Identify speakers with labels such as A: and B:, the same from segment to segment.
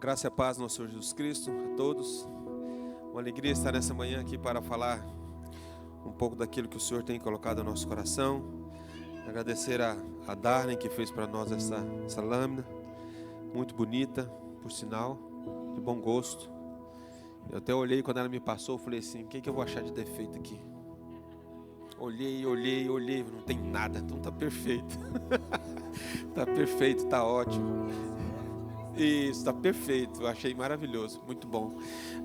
A: Graça e a paz do nosso Senhor Jesus Cristo a todos. Uma alegria estar nessa manhã aqui para falar um pouco daquilo que o Senhor tem colocado no nosso coração. Agradecer a Darlene que fez para nós essa lâmina, muito bonita, por sinal, de bom gosto. Eu até olhei quando ela me passou, eu falei assim, o que eu vou achar de defeito aqui? Olhei, não tem nada, então tá perfeito. Tá perfeito, tá ótimo. Isso, tá perfeito, eu achei maravilhoso, muito bom.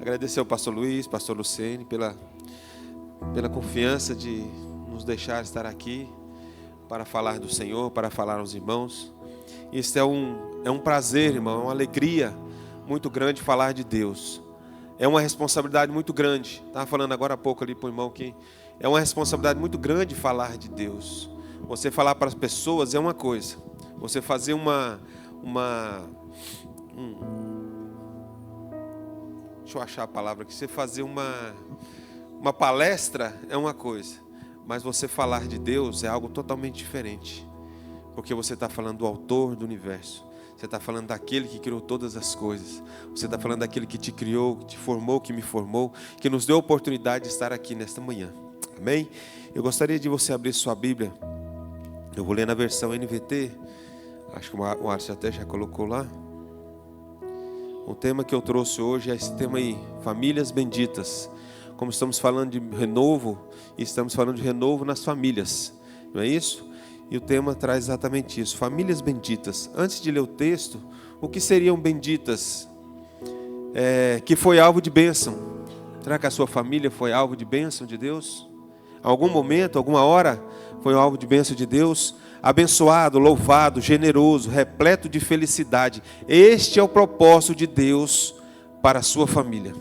A: Agradecer ao pastor Luiz, pastor Lucene, pela confiança de nos deixar estar aqui para falar do Senhor, para falar aos irmãos. Isso é um prazer, irmão, é uma alegria muito grande falar de Deus. É uma responsabilidade muito grande. Estava falando agora há pouco ali para o irmão que é uma responsabilidade muito grande falar de Deus. Você falar para as pessoas é uma coisa. Você fazer deixa eu achar a palavra aqui. Você fazer uma palestra é uma coisa. Mas você falar de Deus é algo totalmente diferente. Porque você está falando do autor do universo. Você está falando daquele que criou todas as coisas. Você está falando daquele que te criou, que te formou, que me formou, que nos deu a oportunidade de estar aqui nesta manhã. Amém? Eu gostaria de você abrir sua Bíblia. Eu vou ler na versão NVT. Acho que o Arce até já colocou lá. O tema que eu trouxe hoje é esse tema aí, famílias benditas. Como estamos falando de renovo, estamos falando de renovo nas famílias. Não é isso? E o tema traz exatamente isso, famílias benditas. Antes de ler o texto, o que seriam benditas? Que foi alvo de bênção. Será que a sua família foi alvo de bênção de Deus? Algum momento, alguma hora, foi alvo de bênção de Deus? Abençoado, louvado, generoso, repleto de felicidade. Este é o propósito de Deus para a sua família.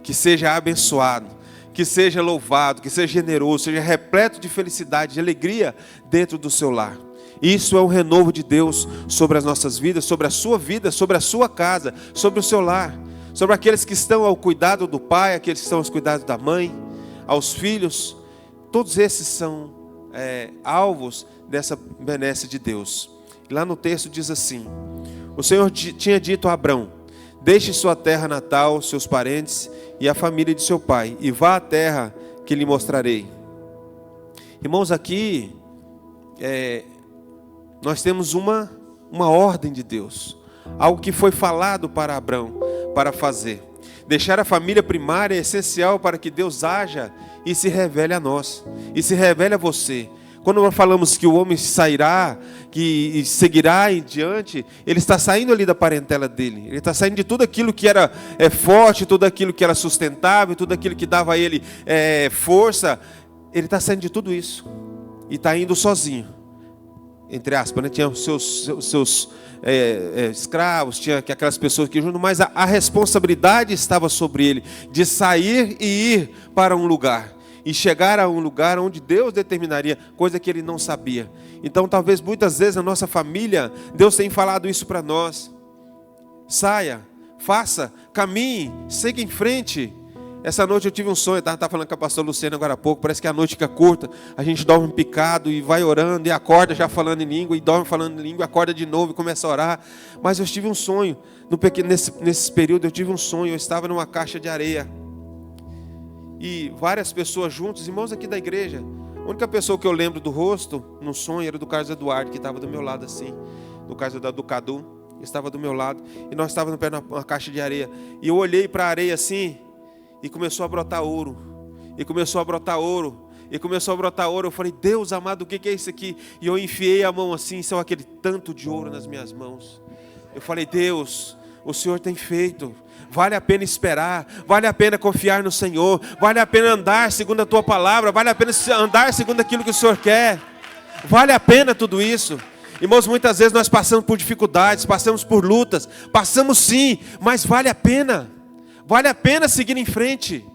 A: Que seja abençoado, que seja louvado, que seja generoso, seja repleto de felicidade, de alegria dentro do seu lar. Isso é o renovo de Deus sobre as nossas vidas, sobre a sua vida, sobre a sua casa, sobre o seu lar, sobre aqueles que estão ao cuidado do pai, aqueles que estão aos cuidados da mãe, aos filhos. Todos esses são alvos dessa benesse de Deus. Lá no texto diz assim: o Senhor tinha dito a Abrão: deixe sua terra natal, seus parentes e a família de seu pai, e vá à terra que lhe mostrarei. Irmãos, aqui nós temos uma ordem de Deus, algo que foi falado para Abrão para fazer. Deixar a família primária é essencial para que Deus haja e se revele a nós, e se revele a você. Quando nós falamos que o homem sairá, que seguirá em diante, ele está saindo ali da parentela dele. Ele está saindo de tudo aquilo que era forte, tudo aquilo que era sustentável, tudo aquilo que dava a ele força. Ele está saindo de tudo isso. E está indo sozinho. Entre aspas, né? Tinha os seus escravos, tinha aquelas pessoas que juntam, mas a responsabilidade estava sobre ele, de sair e ir para um lugar. E chegar a um lugar onde Deus determinaria, coisa que ele não sabia. Então talvez muitas vezes na nossa família, Deus tem falado isso para nós. Saia, faça, caminhe, siga em frente. Essa noite eu tive um sonho, estava falando com a pastora Luciana agora há pouco, parece que a noite fica curta, a gente dorme picado e vai orando e acorda já falando em língua, e dorme falando em língua, acorda de novo e começa a orar. Mas eu tive um sonho, nesse período eu tive um sonho, eu estava numa caixa de areia. E várias pessoas juntos, irmãos aqui da igreja. A única pessoa que eu lembro do rosto no sonho era do Carlos Eduardo, que estava do meu lado assim. Do Carlos Eduardo, do Cadu, estava do meu lado. E nós estávamos no pé de uma caixa de areia. E eu olhei para a areia assim, e começou a brotar ouro. E começou a brotar ouro. E começou a brotar ouro. Eu falei: Deus amado, o que é isso aqui? E eu enfiei a mão assim, são aquele tanto de ouro nas minhas mãos. Eu falei: Deus, o Senhor tem feito. Vale a pena esperar, vale a pena confiar no Senhor, vale a pena andar segundo a Tua palavra, vale a pena andar segundo aquilo que o Senhor quer, vale a pena tudo isso. Irmãos, muitas vezes nós passamos por dificuldades, passamos por lutas, passamos sim, mas vale a pena seguir em frente.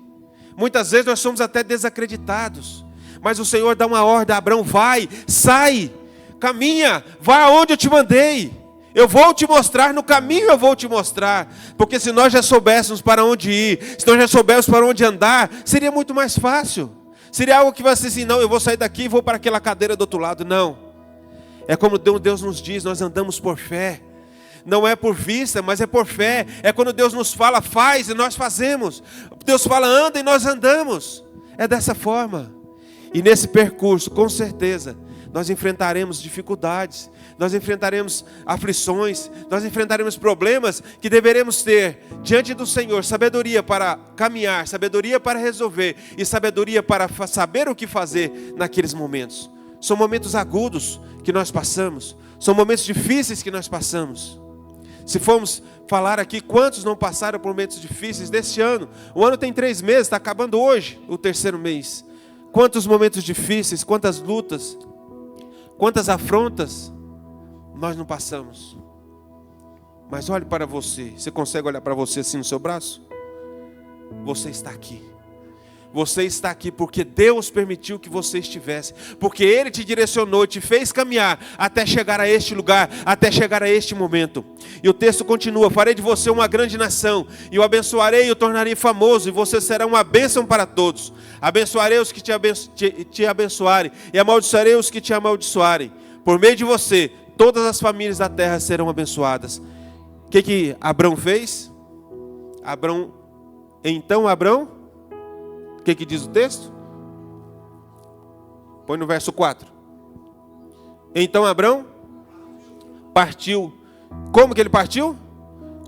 A: Muitas vezes nós somos até desacreditados, mas o Senhor dá uma ordem a Abrão: vai, sai, caminha, vá aonde eu te mandei. Eu vou te mostrar, no caminho eu vou te mostrar. Porque se nós já soubéssemos para onde ir, se nós já soubéssemos para onde andar, seria muito mais fácil. Seria algo que vai ser assim: não, eu vou sair daqui e vou para aquela cadeira do outro lado. Não. É como Deus nos diz, nós andamos por fé. não é por vista, mas é por fé. É quando Deus nos fala, faz e nós fazemos. Deus fala, anda e nós andamos. É dessa forma. E nesse percurso, com certeza, nós enfrentaremos dificuldades, nós enfrentaremos aflições, nós enfrentaremos problemas que deveremos ter diante do Senhor, sabedoria para caminhar, sabedoria para resolver e sabedoria para saber o que fazer naqueles momentos. São momentos agudos que nós passamos, são momentos difíceis que nós passamos. Se formos falar aqui, quantos não passaram por momentos difíceis deste ano? O ano tem 3 meses, está acabando hoje o 3º mês. Quantos momentos difíceis, quantas lutas, quantas afrontas nós não passamos. Mas olhe para você. Você consegue olhar para você assim no seu braço? Você está aqui. Você está aqui porque Deus permitiu que você estivesse. Porque Ele te direcionou, te fez caminhar até chegar a este lugar, até chegar a este momento. E o texto continua, farei de você uma grande nação, e o abençoarei e o tornarei famoso, e você será uma bênção para todos. Abençoarei os que te abençoarem, e amaldiçoarei os que te amaldiçoarem. Por meio de você, todas as famílias da terra serão abençoadas. O que Abrão fez? Então Abrão, o que diz o texto? Põe no verso 4. Então Abrão partiu. Como que ele partiu?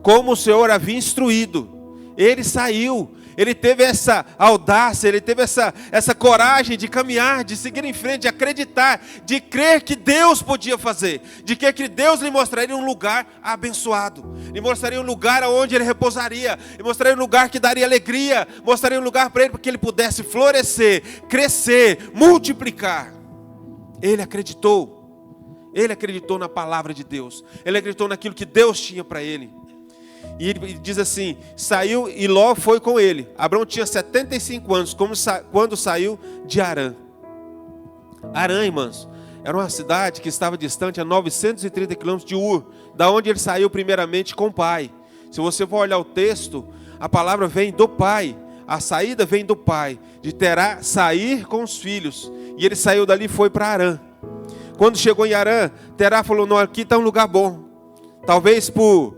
A: Como o Senhor havia instruído. Ele saiu. Ele teve essa audácia, ele teve essa coragem de caminhar, de seguir em frente, de acreditar, de crer que Deus podia fazer, de crer que Deus lhe mostraria um lugar abençoado, lhe mostraria um lugar onde ele repousaria, lhe mostraria um lugar que daria alegria, mostraria um lugar para ele para que ele pudesse florescer, crescer, multiplicar. Ele acreditou na palavra de Deus, ele acreditou naquilo que Deus tinha para ele. E ele diz assim, saiu e Ló foi com ele. Abrão tinha 75 anos quando saiu de Harã. Harã, irmãos, era uma cidade que estava distante a 930 quilômetros de Ur, da onde ele saiu primeiramente com o pai. Se você for olhar o texto, a palavra vem do pai, a saída vem do pai, de Terá sair com os filhos. E ele saiu dali e foi para Harã. Quando chegou em Harã, Terá falou, não, aqui está um lugar bom. Talvez por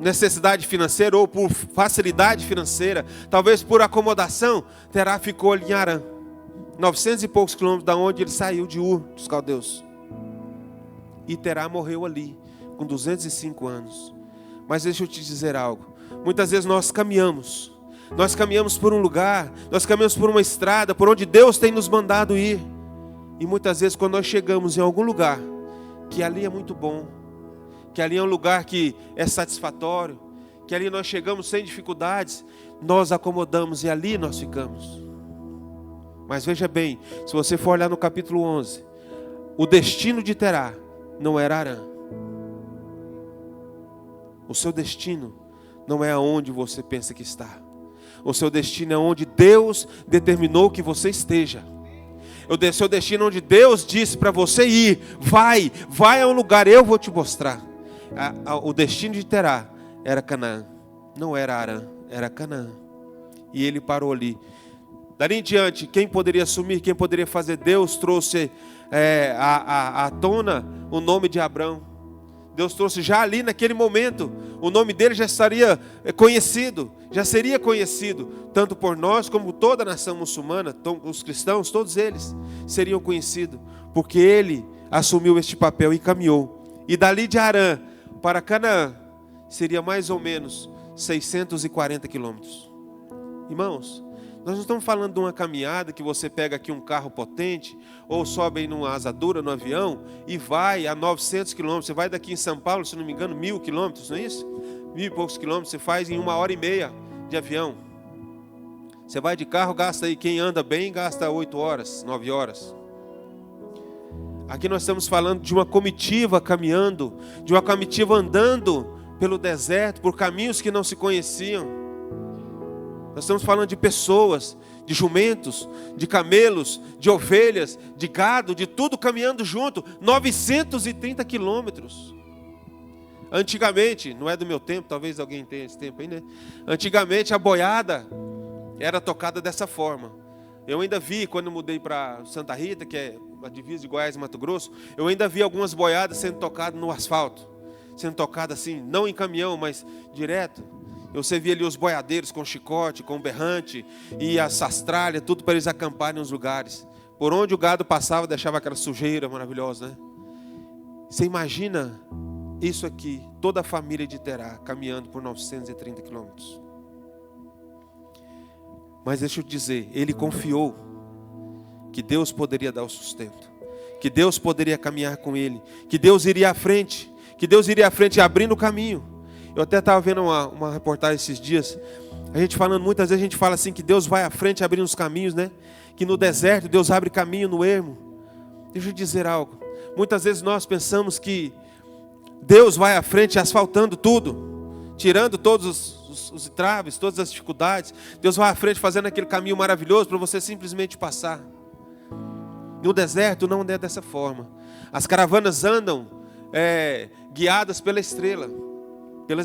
A: necessidade financeira ou por facilidade financeira, talvez por acomodação, Terá ficou ali em Harã, 900 e poucos quilômetros da onde ele saiu de Ur, dos caldeus. E Terá morreu ali, com 205 anos. Mas deixa eu te dizer algo, muitas vezes nós caminhamos por um lugar, nós caminhamos por uma estrada, por onde Deus tem nos mandado ir. E muitas vezes quando nós chegamos em algum lugar, que ali é muito bom, que ali é um lugar que é satisfatório, que ali nós chegamos sem dificuldades, nós acomodamos e ali nós ficamos. Mas veja bem, se você for olhar no capítulo 11, o destino de Terá não era Harã. O seu destino não é aonde você pensa que está. O seu destino é onde Deus determinou que você esteja. O seu destino é onde Deus disse para você ir. Vai a um lugar, eu vou te mostrar. O destino de Terá era Canaã, não era Harã, era Canaã. E ele parou ali. Dali em diante, quem poderia assumir, quem poderia fazer? Deus trouxe à tona o nome de Abrão. Deus trouxe já ali naquele momento, o nome dele já estaria conhecido, já seria conhecido, tanto por nós como toda a nação muçulmana, os cristãos, todos eles seriam conhecidos, porque ele assumiu este papel e caminhou. E dali de Harã para Canaã, seria mais ou menos 640 quilômetros. Irmãos, nós não estamos falando de uma caminhada que você pega aqui um carro potente, ou sobe aí numa asa dura no avião, e vai a 900 quilômetros. Você vai daqui em São Paulo, se não me engano, 1000 quilômetros, não é isso? 1000 e poucos quilômetros, você faz em 1h30 de avião. Você vai de carro, gasta aí, quem anda bem, gasta 8 horas, 9 horas. Aqui nós estamos falando de uma comitiva caminhando, de uma comitiva andando pelo deserto, por caminhos que não se conheciam. Nós estamos falando de pessoas, de jumentos, de camelos, de ovelhas, de gado, de tudo caminhando junto, 930 quilômetros. Antigamente, não é do meu tempo, talvez alguém tenha esse tempo aí, né? Antigamente a boiada era tocada dessa forma. Eu ainda vi, quando eu mudei para Santa Rita, que é a divisa de Goiás e Mato Grosso, eu ainda vi algumas boiadas sendo tocadas no asfalto. sendo tocada assim, não em caminhão, mas direto. Você via ali os boiadeiros com chicote, com berrante, e a sastralha, tudo para eles acamparem nos lugares. Por onde o gado passava, deixava aquela sujeira maravilhosa, né? Você imagina isso aqui, toda a família de Terá, caminhando por 930 quilômetros. Mas deixa eu te dizer, ele confiou que Deus poderia dar o sustento, que Deus poderia caminhar com ele, que Deus iria à frente, abrindo o caminho. Eu até estava vendo uma reportagem esses dias, a gente falando, muitas vezes a gente fala assim, que Deus vai à frente abrindo os caminhos, né? Que no deserto Deus abre caminho no ermo. Deixa eu dizer algo, muitas vezes nós pensamos que Deus vai à frente asfaltando tudo, tirando todos os entraves, todas as dificuldades. Deus vai à frente fazendo aquele caminho maravilhoso para você simplesmente passar. No deserto não é dessa forma. As caravanas andam guiadas pelas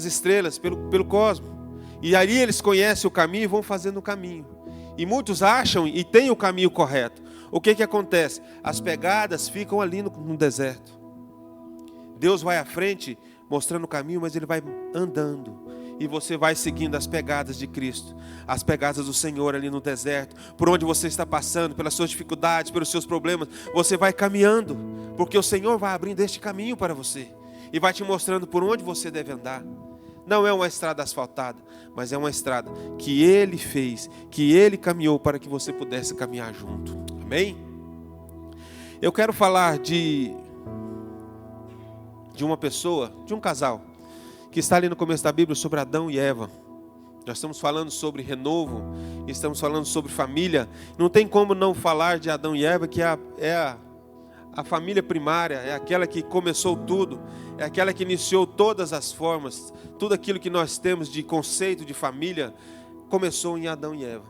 A: estrelas, pelo cosmos. E ali eles conhecem o caminho e vão fazendo o caminho. E muitos acham e têm o caminho correto. O que acontece? As pegadas ficam ali no deserto. Deus vai à frente mostrando o caminho, mas Ele vai andando. E você vai seguindo as pegadas de Cristo, as pegadas do Senhor ali no deserto, por onde você está passando, pelas suas dificuldades, pelos seus problemas, você vai caminhando, porque o Senhor vai abrindo este caminho para você, e vai te mostrando por onde você deve andar. Não é uma estrada asfaltada, mas é uma estrada que Ele fez, que Ele caminhou para que você pudesse caminhar junto. Amém? Eu quero falar de uma pessoa, de um casal, que está ali no começo da Bíblia, sobre Adão e Eva. Nós estamos falando sobre renovo, estamos falando sobre família. Não tem como não falar de Adão e Eva, que é a família primária, é aquela que começou tudo, é aquela que iniciou todas as formas, tudo aquilo que nós temos de conceito de família, começou em Adão e Eva.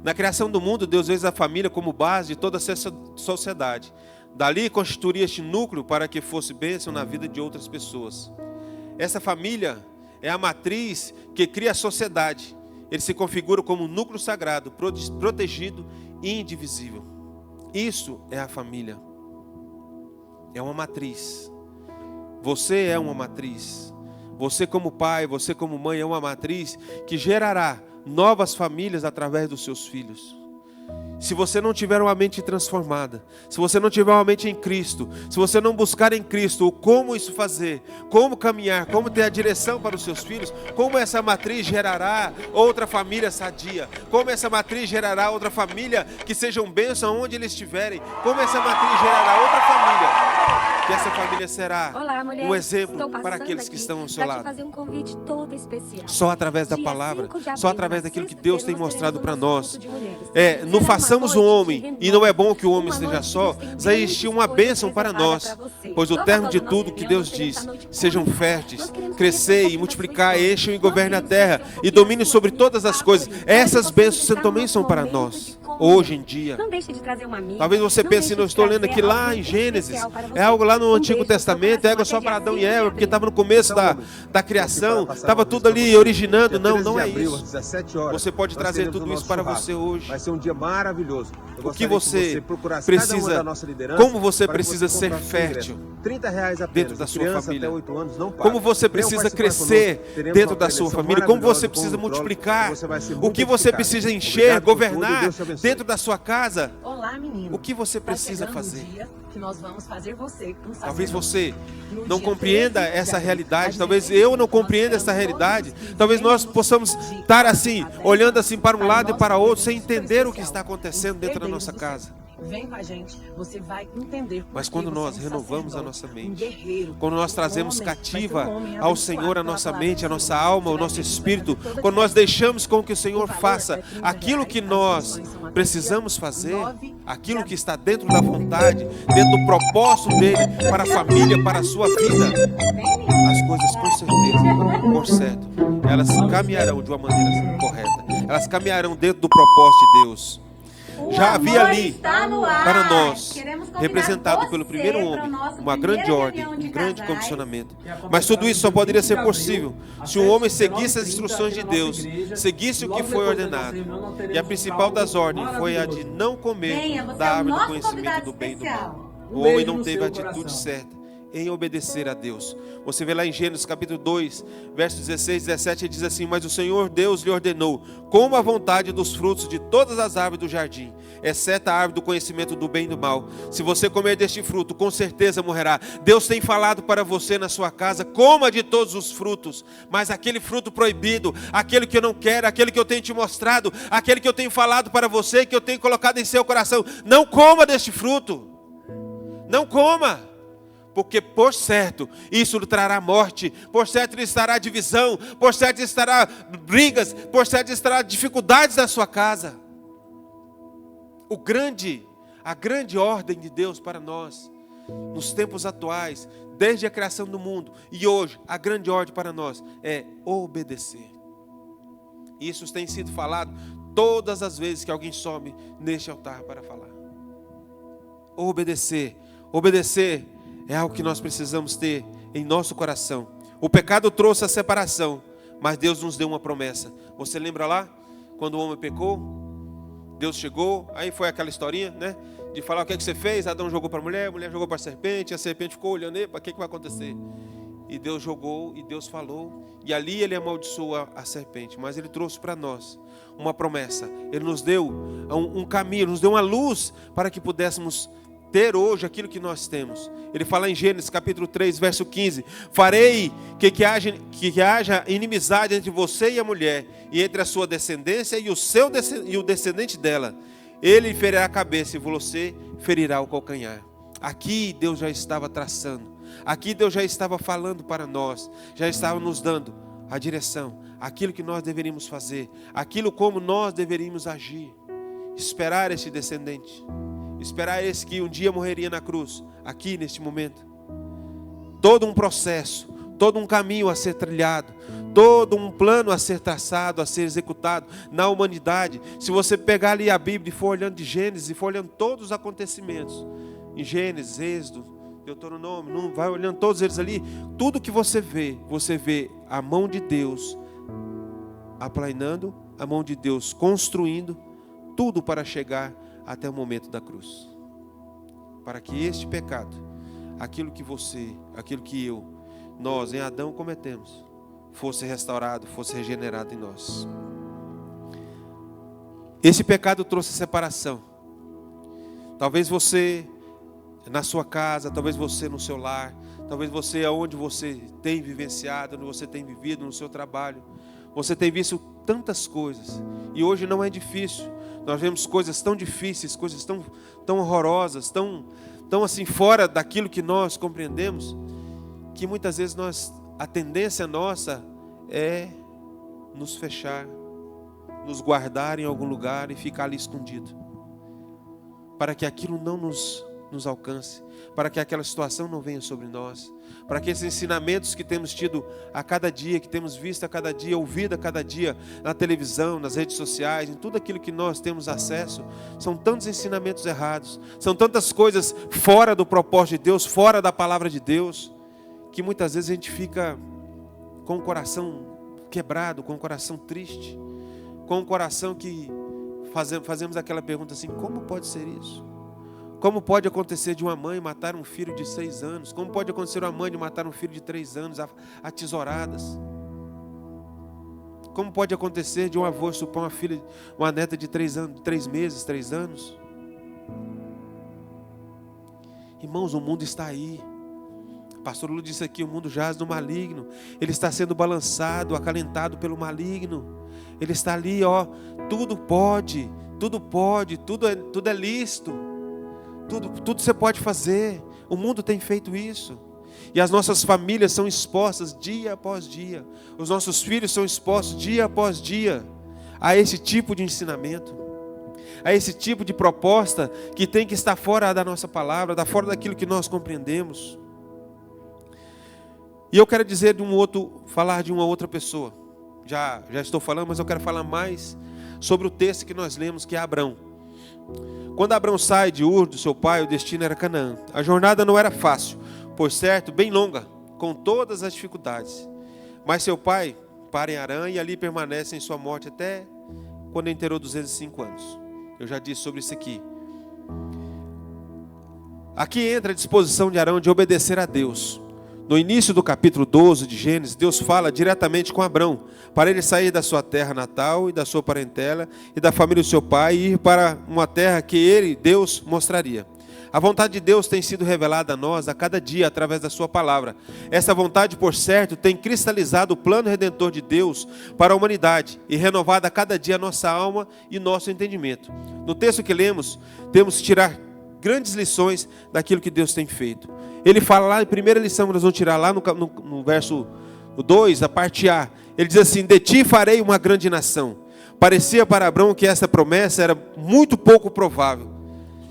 A: Na criação do mundo, Deus fez a família como base de toda a sociedade. Dali constituiria este núcleo para que fosse bênção na vida de outras pessoas. Essa família é a matriz que cria a sociedade. Ele se configura como um núcleo sagrado, protegido e indivisível. Isso é a família. É uma matriz. Você é uma matriz. Você como pai, você como mãe é uma matriz que gerará novas famílias através dos seus filhos. Se você não tiver uma mente transformada, se você não tiver uma mente em Cristo, se você não buscar em Cristo o como isso fazer, como caminhar, como ter a direção para os seus filhos, como essa matriz gerará outra família sadia, como essa matriz gerará outra família que sejam bênção onde eles estiverem, como essa matriz gerará outra família, que essa família será um exemplo para aqueles que estão ao seu lado.
B: Fazer um convite todo especial.
A: Só através da palavra, só através daquilo que Deus tem mostrado para nós. Não façamos um homem, e não é bom que o homem esteja só, vai existir uma bênção para nós, pois o termo de tudo que Deus diz: sejam férteis, crescei e multiplicai, encham e governem a terra, e dominem sobre todas as coisas. Essas bênçãos também são para nós, hoje em dia. Talvez você pense, eu estou lendo aqui lá em Gênesis, é algo lá no Antigo Testamento, é algo só para Adão e Eva, porque estava no começo da criação, estava tudo ali originando. Não é isso. Você pode trazer tudo isso para você hoje.
C: Vai ser um dia maravilhoso.
A: O que você precisa, como você precisa ser fértil dentro da sua família, como você precisa crescer dentro da sua família, como você precisa multiplicar, o que você precisa encher, governar dentro da sua casa, o que você precisa fazer. Talvez você não compreenda essa realidade, talvez eu não compreenda essa realidade, talvez nós possamos estar assim, olhando assim para um lado e para outro, sem entender o que está acontecendo dentro da nossa casa.
D: Vem com a gente, você vai entender.
A: Mas quando nós renovamos a nossa mente, quando nós trazemos cativa ao Senhor a nossa mente, a nossa alma, o nosso espírito, quando nós deixamos com que o Senhor faça aquilo que nós precisamos fazer, aquilo que está dentro da vontade, dentro do propósito dele para a família, para a sua vida, as coisas com certeza, por certo, elas caminharão de uma maneira correta, elas caminharão dentro do propósito de Deus. Já havia ali para nós, representado pelo primeiro homem, uma grande ordem, um grande condicionamento. Mas tudo isso só poderia ser possível se um homem seguisse as instruções de Deus, seguisse o que foi ordenado. E a principal das ordens foi a de não comer da árvore do conhecimento do bem e do mal. O homem não teve a atitude certa em obedecer a Deus. Você vê lá em Gênesis capítulo 2, versos 16 e 17, ele diz assim: mas o Senhor Deus lhe ordenou: coma à vontade dos frutos de todas as árvores do jardim, exceto a árvore do conhecimento do bem e do mal. Se você comer deste fruto, com certeza morrerá. Deus tem falado para você na sua casa: coma de todos os frutos, mas aquele fruto proibido, aquele que eu não quero, aquele que eu tenho te mostrado, aquele que eu tenho falado para você, que eu tenho colocado em seu coração, não coma deste fruto. Não coma. Porque por certo, isso lhe trará morte, por certo lhe estará divisão, por certo estará brigas, por certo estará dificuldades na sua casa. A grande ordem de Deus para nós, nos tempos atuais, desde a criação do mundo e hoje, a grande ordem para nós é obedecer. Isso tem sido falado todas as vezes que alguém sobe neste altar para falar. Obedecer. Obedecer é algo que nós precisamos ter em nosso coração. O pecado trouxe a separação, mas Deus nos deu uma promessa. Você lembra lá, quando o homem pecou? Deus chegou, aí foi aquela historinha, né? De falar: o que é que você fez? Adão jogou para a mulher jogou para a serpente ficou olhando: para que vai acontecer? E Deus jogou, e Deus falou, e ali ele amaldiçoou a serpente, mas ele trouxe para nós uma promessa. Ele nos deu um caminho, nos deu uma luz para que pudéssemos ter hoje aquilo que nós temos. Ele fala em Gênesis capítulo 3, verso 15: farei que haja inimizade entre você e a mulher, e entre a sua descendência e o descendente dela. Ele ferirá a cabeça e você ferirá o calcanhar. Aqui Deus já estava traçando, aqui Deus já estava falando para nós, já estava nos dando a direção, aquilo que nós deveríamos fazer, aquilo como nós deveríamos agir. Esperar esse descendente, esperar esse que um dia morreria na cruz, aqui neste momento. Todo um processo, todo um caminho a ser trilhado, todo um plano a ser traçado, a ser executado na humanidade. Se você pegar ali a Bíblia e for olhando de Gênesis, e for olhando todos os acontecimentos, em Gênesis, Êxodo, Deuteronômio, vai olhando todos eles ali, tudo que você vê a mão de Deus aplanando, a mão de Deus construindo, tudo para chegar até o momento da cruz. Para que este pecado, aquilo que nós em Adão cometemos, fosse restaurado, fosse regenerado em nós. Esse pecado trouxe separação. Talvez você na sua casa, talvez você no seu lar, talvez você aonde você tem vivenciado, onde você tem vivido, no seu trabalho, você tem visto tantas coisas, e hoje não é difícil. Nós vemos coisas tão difíceis, coisas tão horrorosas, tão assim fora daquilo que nós compreendemos, que muitas vezes a tendência nossa é nos fechar, nos guardar em algum lugar e ficar ali escondido, para que aquilo não nos alcance, para que aquela situação não venha sobre nós, para que esses ensinamentos que temos tido a cada dia, que temos visto a cada dia, ouvido a cada dia na televisão, nas redes sociais, em tudo aquilo que nós temos acesso, são tantos ensinamentos errados, são tantas coisas fora do propósito de Deus, fora da palavra de Deus, que muitas vezes a gente fica com o coração quebrado, com o coração triste, com o coração que fazemos aquela pergunta assim: como pode ser isso? Como pode acontecer de uma mãe matar um filho de 6 anos? Como pode acontecer uma mãe de matar um filho de 3 anos a tesouradas? Como pode acontecer de um avô estuprar uma neta de 3 meses, 3 anos? Irmãos, o mundo está aí. O pastor Lu disse aqui: o mundo jaz no maligno. Ele está sendo balançado, acalentado pelo maligno. Ele está ali, tudo pode, tudo é lícito. Tudo você pode fazer. O mundo tem feito isso. E as nossas famílias são expostas dia após dia. Os nossos filhos são expostos dia após dia a esse tipo de ensinamento, a esse tipo de proposta que tem que estar fora da nossa palavra, fora daquilo que nós compreendemos. E eu quero falar de uma outra pessoa. Já estou falando, mas eu quero falar mais sobre o texto que nós lemos, que é Abrão. Quando Abrão sai de Ur, do seu pai, o destino era Canaã. A jornada não era fácil, por certo, bem longa, com todas as dificuldades. Mas seu pai para em Harã e ali permanece em sua morte até quando ele terou 205 anos. Eu já disse sobre isso aqui. Aqui entra a disposição de Arão de obedecer a Deus. No início do capítulo 12 de Gênesis, Deus fala diretamente com Abrão, para ele sair da sua terra natal e da sua parentela e da família do seu pai e ir para uma terra que ele, Deus, mostraria. A vontade de Deus tem sido revelada a nós a cada dia através da sua palavra. Essa vontade, por certo, tem cristalizado o plano redentor de Deus para a humanidade e renovado a cada dia a nossa alma e nosso entendimento. No texto que lemos, temos que tirar grandes lições daquilo que Deus tem feito. Ele fala lá, a primeira lição que nós vamos tirar lá no verso 2, a parte A. Ele diz assim: de ti farei uma grande nação. Parecia para Abrão que essa promessa era muito pouco provável.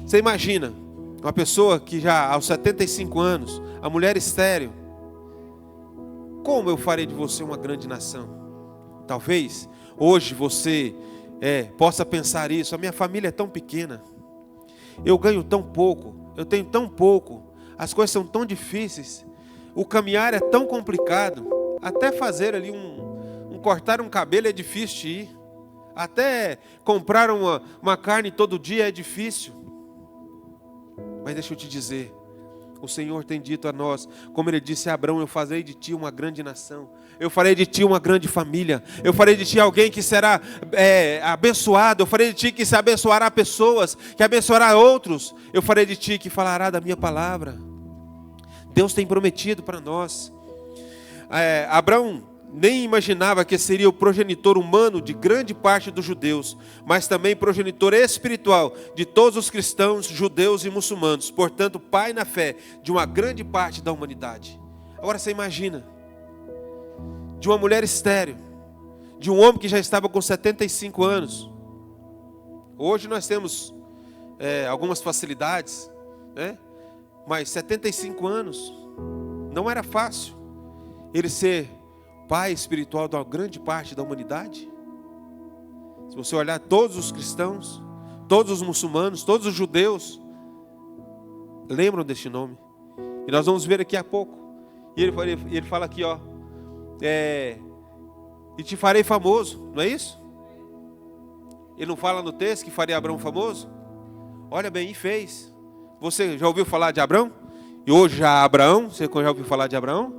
A: Você imagina, uma pessoa que já aos 75 anos, a mulher estéril, como eu farei de você uma grande nação? Talvez hoje você possa pensar isso: a minha família é tão pequena, eu ganho tão pouco, eu tenho tão pouco, as coisas são tão difíceis, o caminhar é tão complicado, até fazer ali cortar um cabelo é difícil de ir, até comprar uma carne todo dia é difícil. Mas deixa eu te dizer, o Senhor tem dito a nós, como Ele disse a Abrão: eu farei de ti uma grande nação, eu farei de ti uma grande família, eu farei de ti alguém que será abençoado, eu farei de ti que se abençoará pessoas, que abençoará outros, eu farei de ti que falará da minha palavra. Deus tem prometido para nós. Abrão nem imaginava que seria o progenitor humano de grande parte dos judeus, mas também progenitor espiritual de todos os cristãos, judeus e muçulmanos, portanto, pai na fé de uma grande parte da humanidade. Agora você imagina, de uma mulher estéril, de um homem que já estava com 75 anos. Hoje nós temos algumas facilidades, né? Mas 75 anos, não era fácil ele ser pai espiritual da grande parte da humanidade. Se você olhar todos os cristãos, todos os muçulmanos, todos os judeus, lembram deste nome. E nós vamos ver daqui a pouco. E ele fala aqui, ó, e te farei famoso, não é isso? Ele não fala no texto que faria Abrão famoso? Olha bem, e fez. Você já ouviu falar de Abrão? E hoje já Abraão, você já ouviu falar de Abraão?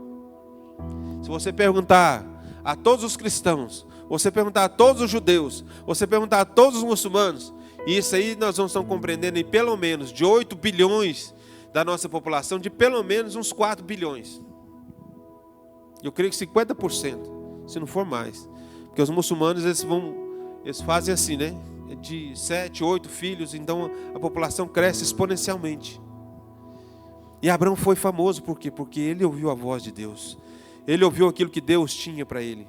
A: Se você perguntar a todos os cristãos, você perguntar a todos os judeus, você perguntar a todos os muçulmanos, e isso aí nós vamos estar compreendendo em pelo menos de 8 bilhões da nossa população, de pelo menos uns 4 bilhões. Eu creio que 50%, se não for mais. Porque os muçulmanos, eles fazem assim, né? De 7, 8 filhos, então a população cresce exponencialmente. E Abrão foi famoso, por quê? Porque ele ouviu a voz de Deus. Ele ouviu aquilo que Deus tinha para ele.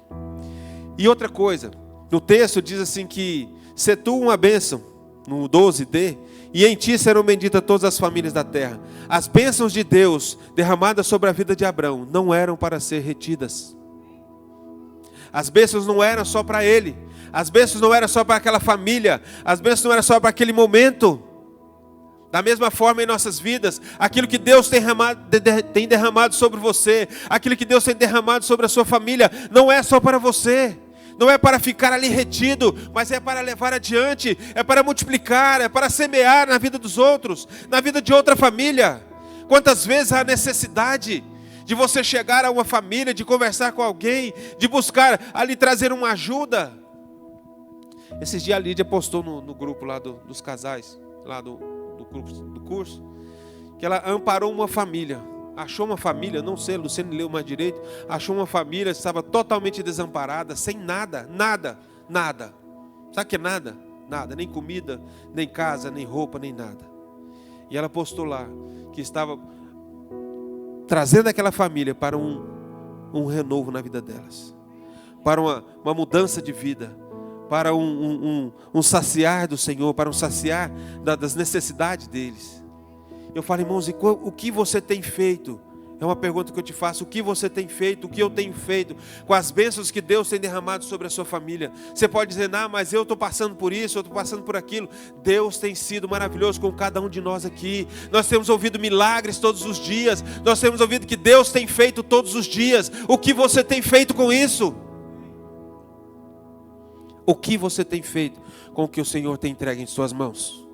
A: E outra coisa, no texto diz assim que se tu uma bênção, no 12d, e em ti serão benditas todas as famílias da terra. As bênçãos de Deus derramadas sobre a vida de Abrão não eram para ser retidas. As bênçãos não eram só para ele. As bênçãos não eram só para aquela família. As bênçãos não eram só para aquele momento. Da mesma forma em nossas vidas, aquilo que Deus tem derramado sobre você, aquilo que Deus tem derramado sobre a sua família, não é só para você, não é para ficar ali retido, mas é para levar adiante, é para multiplicar, é para semear na vida dos outros, na vida de outra família. Quantas vezes há necessidade de você chegar a uma família, de conversar com alguém, de buscar ali trazer uma ajuda. Esses dias a Lídia postou no grupo lá dos casais, lá do curso, que ela amparou uma família, achou uma família, não sei, Luciano leu mais direito, achou uma família que estava totalmente desamparada, sem nada. Sabe o que é nada? Nada, nem comida, nem casa, nem roupa, nem nada. E ela postou lá, que estava trazendo aquela família para um renovo na vida delas, para uma mudança de vida, para um saciar do Senhor, para um saciar das necessidades deles. Eu falo, irmãos, o que você tem feito? É uma pergunta que eu te faço. O que você tem feito? O que eu tenho feito com as bênçãos que Deus tem derramado sobre a sua família? Você pode dizer, não, mas eu estou passando por isso, eu estou passando por aquilo. Deus tem sido maravilhoso com cada um de nós aqui. Nós temos ouvido milagres todos os dias. Nós temos ouvido que Deus tem feito todos os dias. O que você tem feito com isso? O que você tem feito com o que o Senhor tem entregue em suas mãos?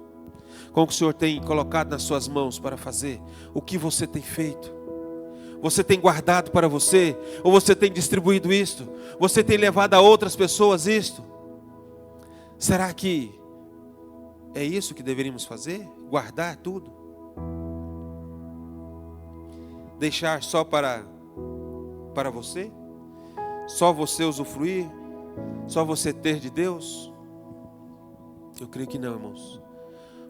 A: com o que o Senhor tem colocado nas suas mãos para fazer? O que você tem feito? Você tem guardado para você? Ou você tem distribuído isto? Você tem levado a outras pessoas isto? Será que é isso que deveríamos fazer? Guardar tudo? Deixar só para você? Só você usufruir? Só você ter de Deus? Eu creio que não, irmãos.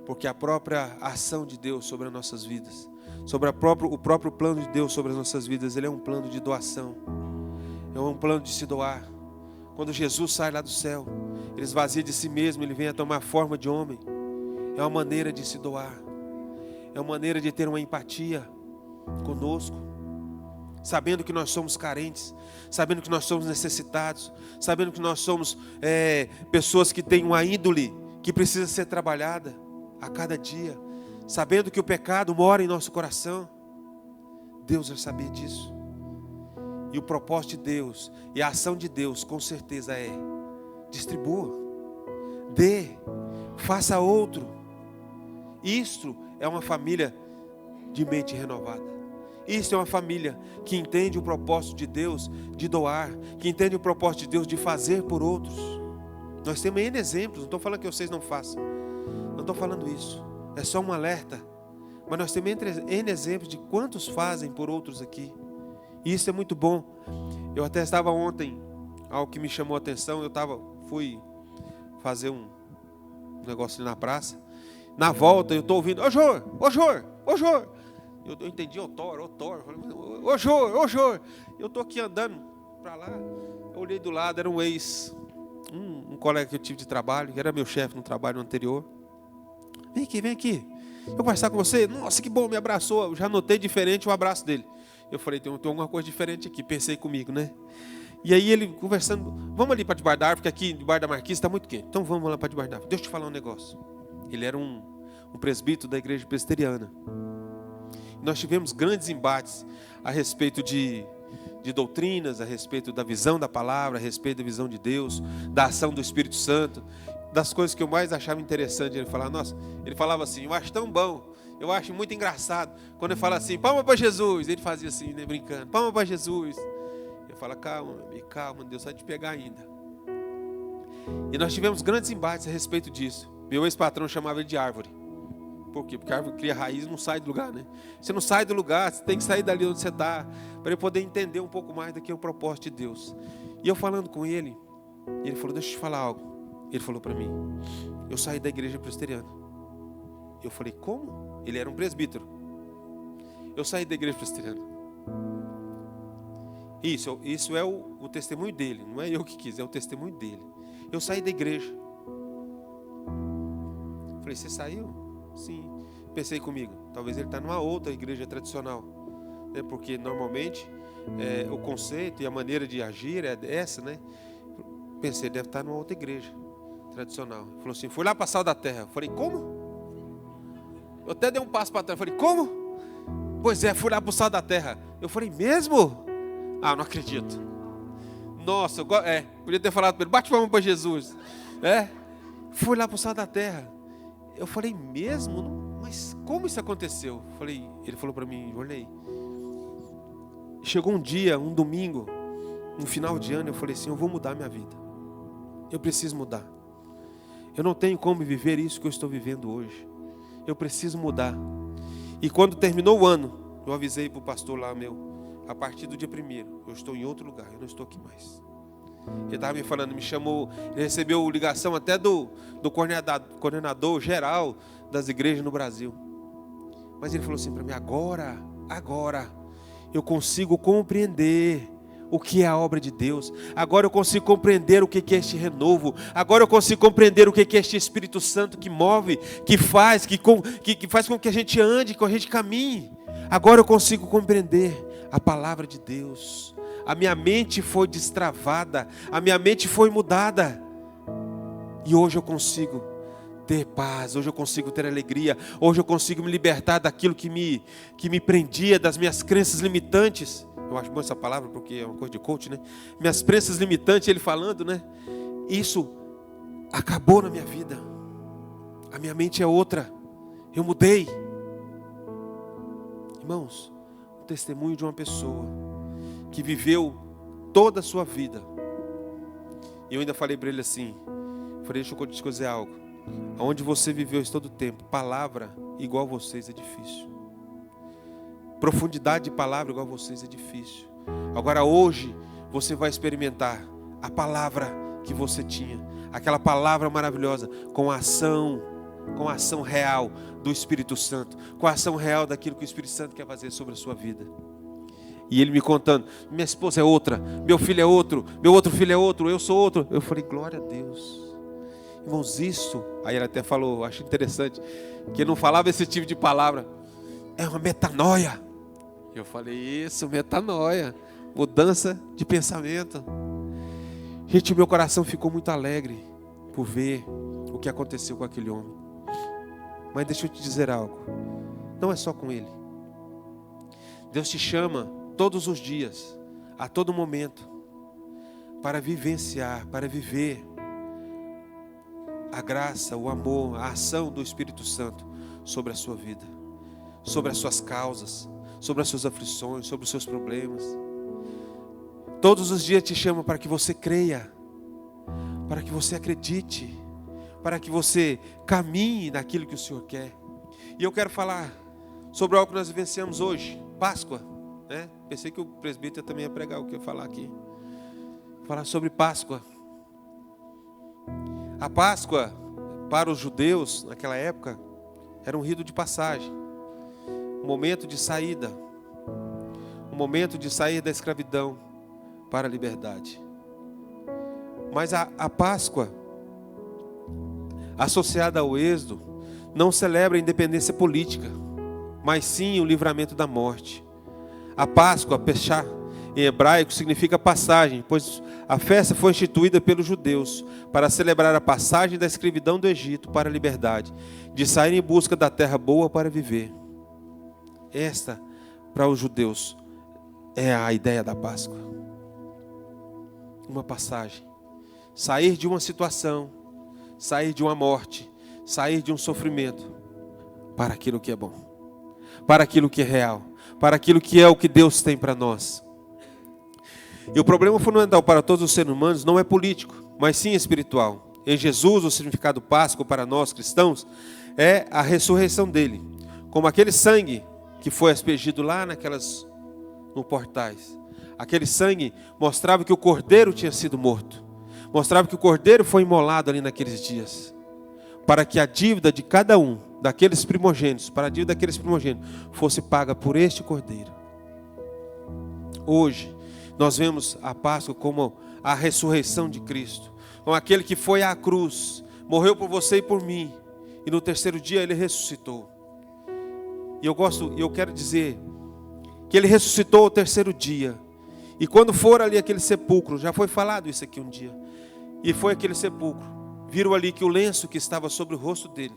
A: Porque a própria ação de Deus sobre as nossas vidas, sobre o próprio plano de Deus sobre as nossas vidas, ele é um plano de doação. É um plano de se doar. Quando Jesus sai lá do céu, ele esvazia de si mesmo, ele vem a tomar forma de homem. É uma maneira de se doar. É uma maneira de ter uma empatia conosco, sabendo que nós somos carentes, sabendo que nós somos necessitados, sabendo que nós somos pessoas que têm uma índole que precisa ser trabalhada a cada dia, sabendo que o pecado mora em nosso coração. Deus vai saber disso. E o propósito de Deus e a ação de Deus com certeza é: distribua, dê, faça outro. Isto é uma família de mente renovada. Isto é uma família que entende o propósito de Deus de doar, que entende o propósito de Deus de fazer por outros. Nós temos N exemplos, não estou falando que vocês não façam, não estou falando isso, é só um alerta. Mas nós temos N exemplos de quantos fazem por outros aqui. E isso é muito bom. Eu até estava ontem, algo que me chamou a atenção, fui fazer um negócio ali na praça. Na volta eu estou ouvindo: ô Jor, ô Jor, ô Jor. Eu entendi, ô Thor. Ô Jor. Eu estou aqui andando para lá. Eu olhei do lado, era um colega que eu tive de trabalho, que era meu chefe no trabalho anterior. Vem aqui. Eu vou conversar com você. Nossa, que bom, me abraçou. Eu já notei diferente o abraço dele. Eu falei: tem alguma coisa diferente aqui. Pensei comigo, né? E aí ele conversando: vamos ali para debaixo da árvore, porque aqui debaixo da marquise está muito quente. Então vamos lá para debaixo da árvore. Deixa eu te falar um negócio. Ele era um presbítero da igreja presbiteriana. Nós tivemos grandes embates a respeito de doutrinas, a respeito da visão da palavra, a respeito da visão de Deus, da ação do Espírito Santo. Das coisas que eu mais achava interessante ele falar. Nossa, ele falava assim: eu acho tão bom, eu acho muito engraçado quando ele fala assim: palma para Jesus. Ele fazia assim, né, brincando: palma para Jesus. Eu falo: calma, Deus vai te pegar ainda. E nós tivemos grandes embates a respeito disso. Meu ex-patrão chamava ele de árvore. Por quê? Porque a árvore cria raiz e não sai do lugar, né? Você não sai do lugar, você tem que sair dali onde você está, para ele poder entender um pouco mais do que é o propósito de Deus. E eu falando com ele, ele falou: deixa eu te falar algo. Ele falou para mim: eu saí da igreja presbiteriana. Eu falei: como? Ele era um presbítero. Eu saí da igreja presbiteriana. Isso é o testemunho dele, não é eu que quis, é o testemunho dele. Eu saí da igreja. Falei: você saiu? Sim. Pensei comigo: talvez ele está numa outra igreja tradicional, né? Porque normalmente o conceito e a maneira de agir é essa, né? Pensei: deve estar numa outra igreja tradicional. Ele falou assim: fui lá para Sal da Terra. Eu falei: como? Eu até dei um passo para trás. Eu falei: como? Pois é, fui lá para o Sal da Terra. Eu falei: mesmo? Ah, não acredito. Nossa, podia ter falado para ele: bate palma para Jesus. Fui lá para o Sal da Terra. Eu falei: mesmo? Mas como isso aconteceu? Ele falou para mim: Jornei. Chegou um dia, um domingo, no final de ano, eu falei assim: eu vou mudar minha vida. Eu preciso mudar. Eu não tenho como viver isso que eu estou vivendo hoje. Eu preciso mudar. E quando terminou o ano, eu avisei para o pastor lá a partir do dia 1º, eu estou em outro lugar, eu não estou aqui mais. Ele estava me falando, me chamou, ele recebeu ligação até do coordenador geral das igrejas no Brasil. Mas ele falou assim para mim: agora eu consigo compreender o que é a obra de Deus. Agora eu consigo compreender o que é este renovo. Agora eu consigo compreender o que é este Espírito Santo que move, que faz com que a gente ande, que a gente caminhe. Agora eu consigo compreender a palavra de Deus. A minha mente foi destravada, a minha mente foi mudada. E hoje eu consigo ter paz, hoje eu consigo ter alegria, hoje eu consigo me libertar daquilo que me prendia, das minhas crenças limitantes. Eu acho bom essa palavra porque é uma coisa de coach, né? Minhas crenças limitantes, ele falando, né? Isso acabou na minha vida. A minha mente é outra. Eu mudei. Irmãos, o testemunho de uma pessoa que viveu toda a sua vida. E eu ainda falei para ele assim, falei, deixa eu te dizer algo. Onde você viveu isso todo o tempo, palavra igual a vocês é difícil. Profundidade de palavra igual a vocês é difícil. Agora hoje você vai experimentar a palavra que você tinha. Aquela palavra maravilhosa com a ação real do Espírito Santo. Com a ação real daquilo que o Espírito Santo quer fazer sobre a sua vida. E ele me contando, minha esposa é outra, meu filho é outro, meu outro filho é outro, eu sou outro. Eu falei, glória a Deus. Irmãos, isso, aí ele até falou, acho interessante, que ele não falava esse tipo de palavra. É uma metanoia. Eu falei, isso, metanoia. Mudança de pensamento. Gente, meu coração ficou muito alegre por ver o que aconteceu com aquele homem. Mas deixa eu te dizer algo. Não é só com ele. Deus te chama todos os dias, a todo momento, para vivenciar, para viver a graça, o amor, a ação do Espírito Santo sobre a sua vida, sobre as suas causas, sobre as suas aflições, sobre os seus problemas. Todos os dias te chama para que você creia, para que você acredite, para que você caminhe naquilo que o Senhor quer. E eu quero falar sobre algo que nós vivenciamos hoje, Páscoa, né? Pensei que o presbítero também ia pregar o que eu ia falar aqui. Falar sobre Páscoa. A Páscoa, para os judeus, naquela época, era um rito de passagem. Um momento de saída. Um momento de sair da escravidão para a liberdade. Mas a Páscoa, associada ao Êxodo, não celebra a independência política, mas sim o livramento da morte. A Páscoa, Peshá, em hebraico, significa passagem, pois a festa foi instituída pelos judeus para celebrar a passagem da escravidão do Egito para a liberdade, de sair em busca da terra boa para viver. Esta, para os judeus, é a ideia da Páscoa. Uma passagem. Sair de uma situação, sair de uma morte, sair de um sofrimento, para aquilo que é bom, para aquilo que é real, para aquilo que é o que Deus tem para nós. E o problema fundamental para todos os seres humanos não é político, mas sim espiritual. Em Jesus, o significado Páscoa para nós cristãos é a ressurreição dele, como aquele sangue que foi aspergido lá no portais. Aquele sangue mostrava que o cordeiro tinha sido morto, mostrava que o cordeiro foi imolado ali naqueles dias, para que a dívida de cada um daqueles primogênitos, para a dívida daqueles primogênitos, fosse paga por este cordeiro. Hoje, nós vemos a Páscoa como a ressurreição de Cristo, como aquele que foi à cruz, morreu por você e por mim, e no terceiro dia ele ressuscitou. E eu quero dizer que ele ressuscitou ao terceiro dia. E quando for ali aquele sepulcro, já foi falado isso aqui um dia, e foi aquele sepulcro, viram ali que o lenço que estava sobre o rosto dele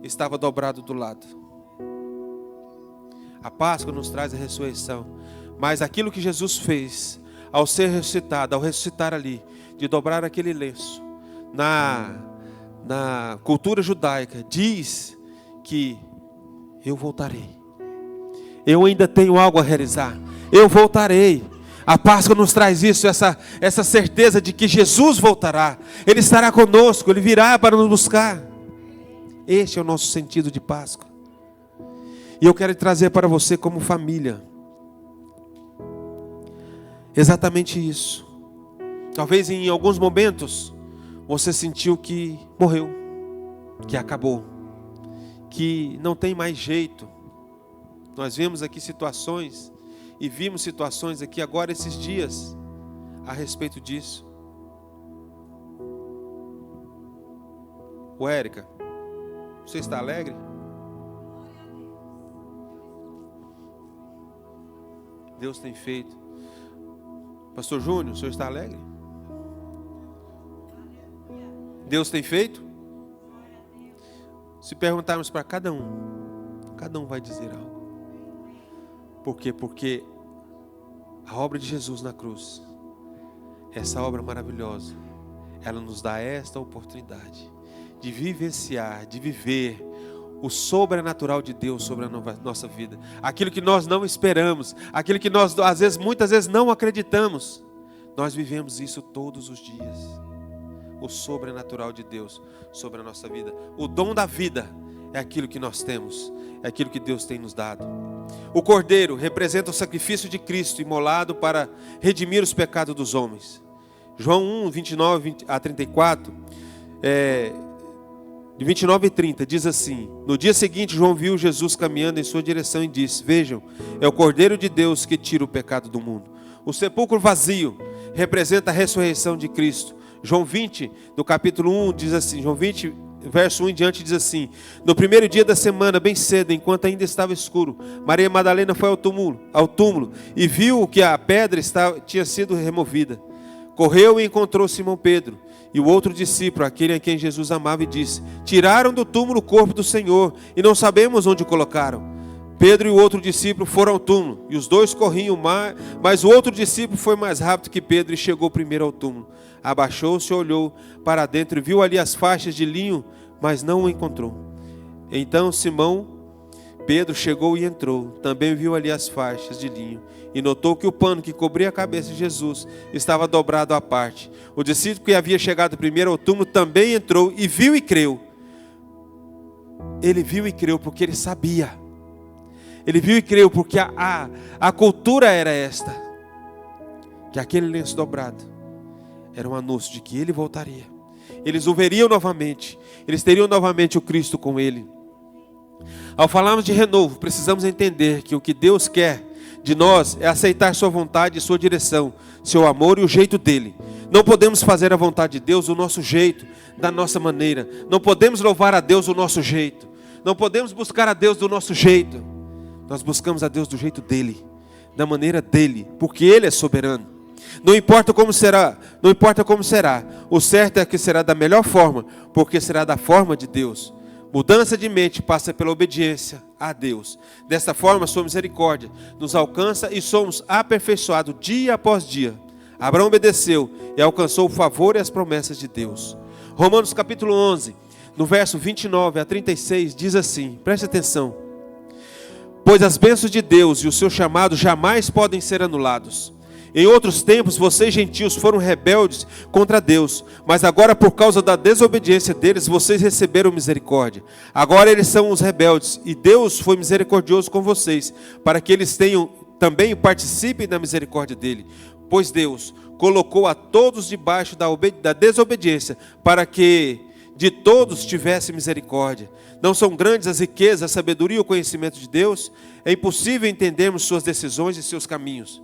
A: estava dobrado do lado. A Páscoa nos traz a ressurreição, mas aquilo que Jesus fez ao ser ressuscitado, ao ressuscitar ali, de dobrar aquele lenço, na cultura judaica, diz que eu voltarei. Eu ainda tenho algo a realizar. Eu voltarei. A Páscoa nos traz isso, essa certeza de que Jesus voltará. Ele estará conosco, Ele virá para nos buscar. Este é o nosso sentido de Páscoa. E eu quero trazer para você como família exatamente isso. Talvez em alguns momentos você sentiu que morreu, que acabou, que não tem mais jeito. Nós vemos aqui situações e vimos situações aqui agora esses dias a respeito disso. Érica, você está alegre? Deus tem feito. Pastor Júnior, o senhor está alegre? Deus tem feito? Se perguntarmos para cada um vai dizer algo. Por quê? Porque a obra de Jesus na cruz, essa obra maravilhosa, ela nos dá esta oportunidade de vivenciar, de viver o sobrenatural de Deus sobre a nossa vida. Aquilo que nós não esperamos, aquilo que nós muitas vezes não acreditamos. Nós vivemos isso todos os dias. O sobrenatural de Deus sobre a nossa vida. O dom da vida é aquilo que nós temos, é aquilo que Deus tem nos dado. O cordeiro representa o sacrifício de Cristo imolado para redimir os pecados dos homens. João 1, 29 a 34, de 29 e 30, diz assim: no dia seguinte, João viu Jesus caminhando em sua direção e disse: vejam, é o Cordeiro de Deus que tira o pecado do mundo. O sepulcro vazio representa a ressurreição de Cristo. João 20, no capítulo 1, diz assim, João 20, verso 1 em diante, diz assim: no primeiro dia da semana, bem cedo, enquanto ainda estava escuro, Maria Madalena foi ao túmulo e viu que a pedra tinha sido removida. Correu e encontrou Simão Pedro e o outro discípulo, aquele a quem Jesus amava, e disse: tiraram do túmulo o corpo do Senhor e não sabemos onde o colocaram. Pedro e o outro discípulo foram ao túmulo, e os dois corriam, mas o outro discípulo foi mais rápido que Pedro e chegou primeiro ao túmulo. Abaixou-se, olhou para dentro e viu ali as faixas de linho, mas não o encontrou. Então Pedro chegou e entrou, também viu ali as faixas de linho, e notou que o pano que cobria a cabeça de Jesus estava dobrado à parte. O discípulo que havia chegado primeiro ao túmulo também entrou e viu e creu. Ele viu e creu porque ele sabia. Ele viu e creu porque a cultura era esta, que aquele lenço dobrado era um anúncio de que ele voltaria. Eles o veriam novamente, eles teriam novamente o Cristo com ele. Ao falarmos de renovo, precisamos entender que o que Deus quer de nós é aceitar sua vontade e sua direção, seu amor e o jeito dele. Não podemos fazer a vontade de Deus do nosso jeito, da nossa maneira. Não podemos louvar a Deus do nosso jeito. Não podemos buscar a Deus do nosso jeito. Nós buscamos a Deus do jeito dele, da maneira dele, porque ele é soberano. Não importa como será, o certo é que será da melhor forma, porque será da forma de Deus. Mudança de mente passa pela obediência a Deus. Desta forma, sua misericórdia nos alcança e somos aperfeiçoados dia após dia. Abraão obedeceu e alcançou o favor e as promessas de Deus. Romanos capítulo 11, no verso 29 a 36, diz assim, preste atenção: pois as bênçãos de Deus e o seu chamado jamais podem ser anulados. Em outros tempos, vocês gentios foram rebeldes contra Deus, mas agora por causa da desobediência deles, vocês receberam misericórdia. Agora eles são os rebeldes, e Deus foi misericordioso com vocês, para que eles também participem da misericórdia dele. Pois Deus colocou a todos debaixo da desobediência, para que de todos tivesse misericórdia. Não são grandes as riquezas, a sabedoria e o conhecimento de Deus? É impossível entendermos suas decisões e seus caminhos.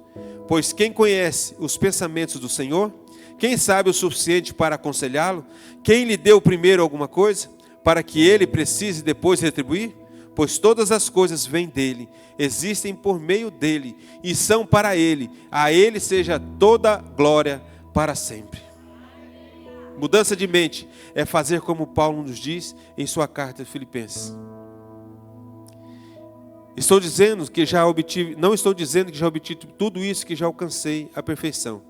A: Pois quem conhece os pensamentos do Senhor? Quem sabe o suficiente para aconselhá-lo? Quem lhe deu primeiro alguma coisa, para que ele precise depois retribuir? Pois todas as coisas vêm dele, existem por meio dele, e são para ele. A ele seja toda glória para sempre. Mudança de mente é fazer como Paulo nos diz em sua carta aos Filipenses. Não estou dizendo que já obtive tudo isso, que já alcancei a perfeição.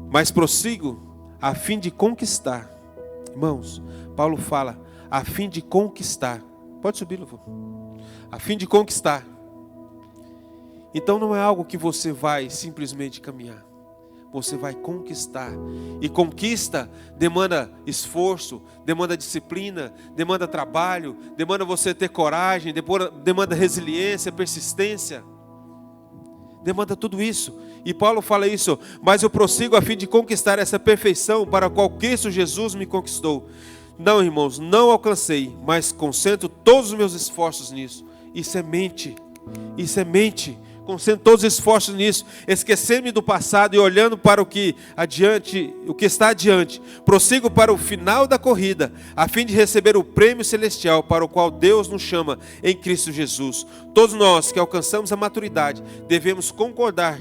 A: Mas prossigo a fim de conquistar. Irmãos, Paulo fala, a fim de conquistar. Pode subir, louvor. A fim de conquistar. Então não é algo que você vai simplesmente caminhar. Você vai conquistar. E conquista demanda esforço, demanda disciplina, demanda trabalho, demanda você ter coragem, demanda resiliência, persistência. Demanda tudo isso. E Paulo fala isso: mas eu prossigo a fim de conquistar essa perfeição para a qual Cristo Jesus me conquistou. Não, irmãos, não alcancei, mas concentro todos os meus esforços nisso. Isso é mente. Isso é mente. Concentro todos os esforços nisso, esquecendo-me do passado e olhando para o que está adiante. Prossigo para o final da corrida, a fim de receber o prêmio celestial para o qual Deus nos chama em Cristo Jesus. Todos nós que alcançamos a maturidade devemos concordar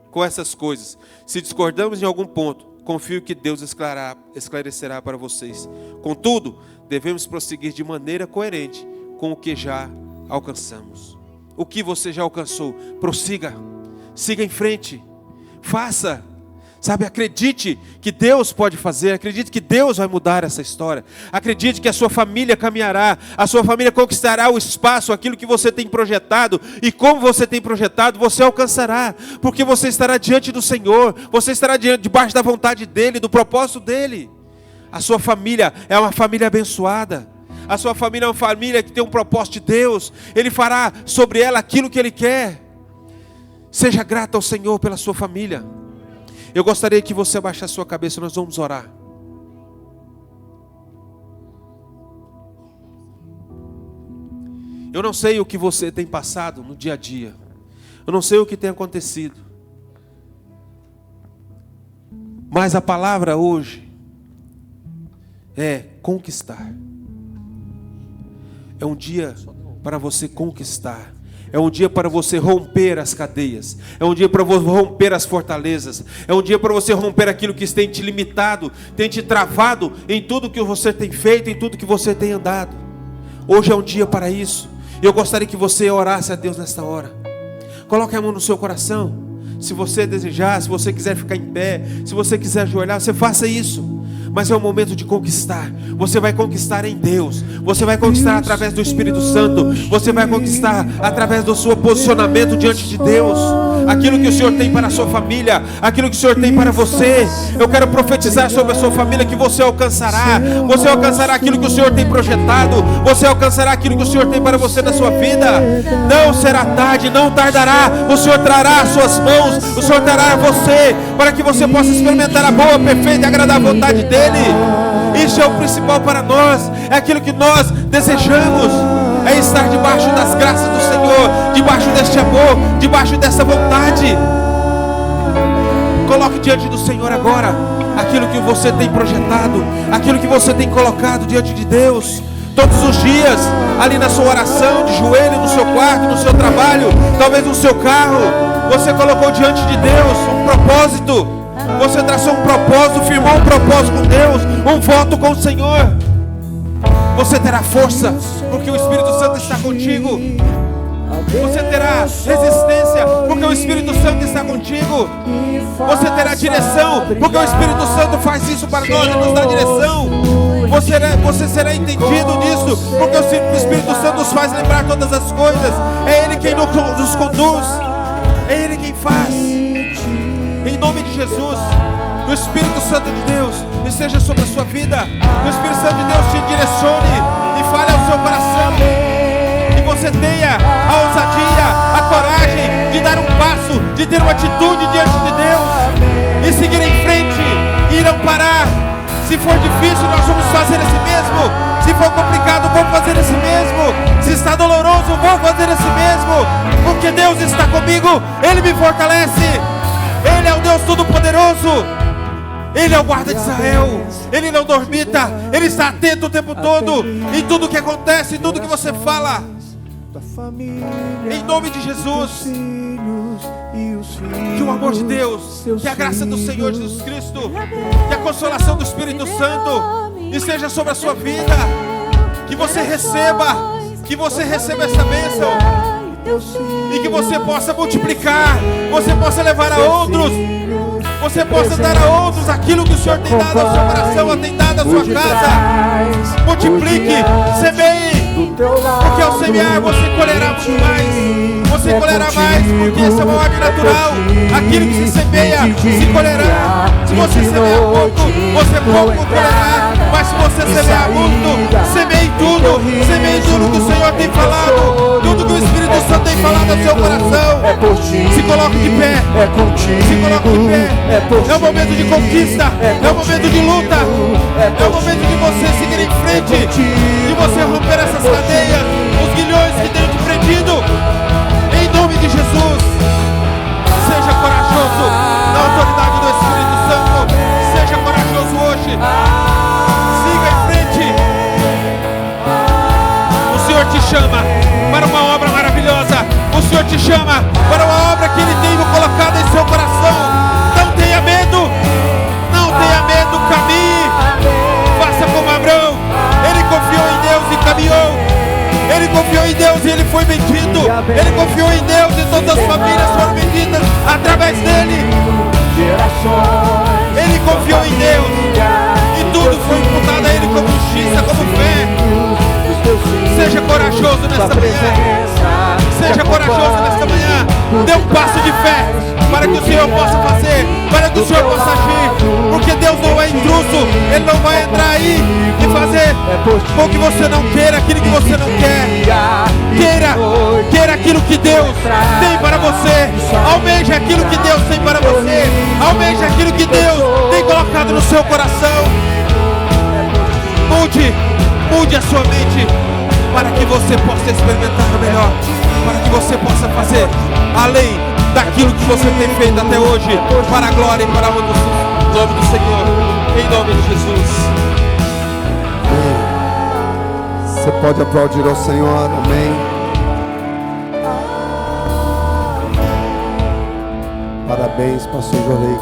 A: com essas coisas. Se discordamos em algum ponto, confio que Deus esclarecerá para vocês. Contudo, devemos prosseguir de maneira coerente com o que já alcançamos. O que você já alcançou, prossiga, siga em frente, faça, Sabe, acredite que Deus pode fazer, acredite que Deus vai mudar essa história. Acredite que a sua família caminhará, a sua família conquistará o espaço, aquilo que você tem projetado. E como você tem projetado, você alcançará. Porque você estará diante do Senhor, você estará debaixo da vontade dEle, do propósito dEle. A sua família é uma família abençoada. A sua família é uma família que tem um propósito de Deus. Ele fará sobre ela aquilo que Ele quer. Seja grato ao Senhor pela sua família. Eu gostaria que você abaixasse sua cabeça, nós vamos orar. Eu não sei o que você tem passado no dia a dia. Eu não sei o que tem acontecido. Mas a palavra hoje é conquistar. É um dia para você conquistar. É um dia para você romper as cadeias. É um dia para você romper as fortalezas. É um dia para você romper aquilo que tem te limitado, tem te travado em tudo que você tem feito, em tudo que você tem andado. Hoje é um dia para isso. E eu gostaria que você orasse a Deus nesta hora. Coloque a mão no seu coração. Se você desejar, se você quiser ficar em pé, se você quiser ajoelhar, você faça isso. Mas é o momento de conquistar. Você vai conquistar em Deus. Você vai conquistar através do Espírito Santo. Você vai conquistar através do seu posicionamento diante de Deus. Aquilo que o Senhor tem para a sua família, aquilo que o Senhor tem para você. Eu quero profetizar sobre a sua família que você alcançará. Você alcançará aquilo que o Senhor tem projetado. Você alcançará aquilo que o Senhor tem para você na sua vida. Não será tarde, não tardará. O Senhor trará as suas mãos. O Senhor trará você para que você possa experimentar a boa, perfeita e agradável vontade dEle. Isso é o principal para nós. É aquilo que nós desejamos. É estar debaixo das graças do Senhor, debaixo deste amor, debaixo dessa vontade. Coloque diante do Senhor agora aquilo que você tem projetado, aquilo que você tem colocado diante de Deus. Todos os dias, ali na sua oração, de joelho, no seu quarto, no seu trabalho, talvez no seu carro, você colocou diante de Deus um propósito. Você traçou um propósito, firmou um propósito com Deus, um voto com o Senhor. Você terá força, porque o Espírito Santo está contigo. Você terá resistência, porque o Espírito Santo está contigo. Você terá direção, porque o Espírito Santo faz isso para nós e nos dá direção. Você será entendido nisso, porque o Espírito Santo nos faz lembrar todas as coisas. É Ele quem nos conduz, é Ele quem faz. Em nome de Jesus, o Espírito Santo de Deus esteja sobre a sua vida. O Espírito Santo de Deus te direcione e fale ao seu coração. Que você tenha a ousadia, a coragem de dar um passo, de ter uma atitude diante de Deus e seguir em frente e não parar. Se for difícil, nós vamos fazer esse mesmo. Se for complicado, vamos fazer esse mesmo. Se está doloroso, vamos fazer esse mesmo. Porque Deus está comigo, Ele me fortalece. Ele é o Deus Todo-Poderoso. Ele é o guarda de Israel. Ele não dormita. Ele está atento o tempo todo em tudo que acontece, em tudo que você fala. Em nome de Jesus, que o amor de Deus, que a graça do Senhor Jesus Cristo, que a consolação do Espírito Santo esteja sobre a sua vida. Que você receba essa bênção. E que você possa multiplicar, você possa levar a outros, você possa dar a outros aquilo que o Senhor tem dado ao seu coração, tem dado à sua casa. Multiplique, semeie, porque ao semear você colherá muito mais. Você colherá mais, porque essa é uma ordem natural. Aquilo que se semeia, se colherá. Se você semear pouco, você pouco colherá. Mas se você semear muito, semeie tudo que o Senhor tem falado, tudo que o Espírito Santo tem falado ao seu coração. Se coloque de pé, se coloque de pé. É um momento de conquista, é um momento de luta, é um momento de você seguir em frente, de você romper essas cadeias, os guilhões que têm te prendido. Em nome de Jesus, seja corajoso na autoridade do Espírito Santo. Seja corajoso hoje. Siga em frente. O Senhor te chama para uma obra maravilhosa. O Senhor te chama para uma obra que Ele tem colocado em seu coração. Não tenha medo. Não tenha medo. Caminhe. Faça como Abraão. Ele confiou em Deus e caminhou. Ele confiou em Deus e ele foi bendito. Ele confiou em Deus e todas as famílias foram benditas através dele.
C: gerações.
A: Ele confiou em Deus e tudo foi imputado a ele como justiça, como fé. Seja corajoso nesta manhã. Seja corajoso nesta manhã. Dê um passo de fé para que o Senhor possa fazer, para que o Senhor possa agir. Porque Deus não é intruso. Ele não vai entrar aí e fazer com que você não queira aquilo que você não quer. Queira aquilo que Deus tem para você. Almeje aquilo que Deus tem para você. Almeje aquilo que Deus tem colocado no seu coração. Mude a sua mente para que você possa experimentar o melhor, para que você possa fazer além daquilo que você tem feito até hoje, para a glória e para a honra do nome do Senhor, em nome de Jesus.
E: Você pode aplaudir ao Senhor, amém. Parabéns, pastor Jorei.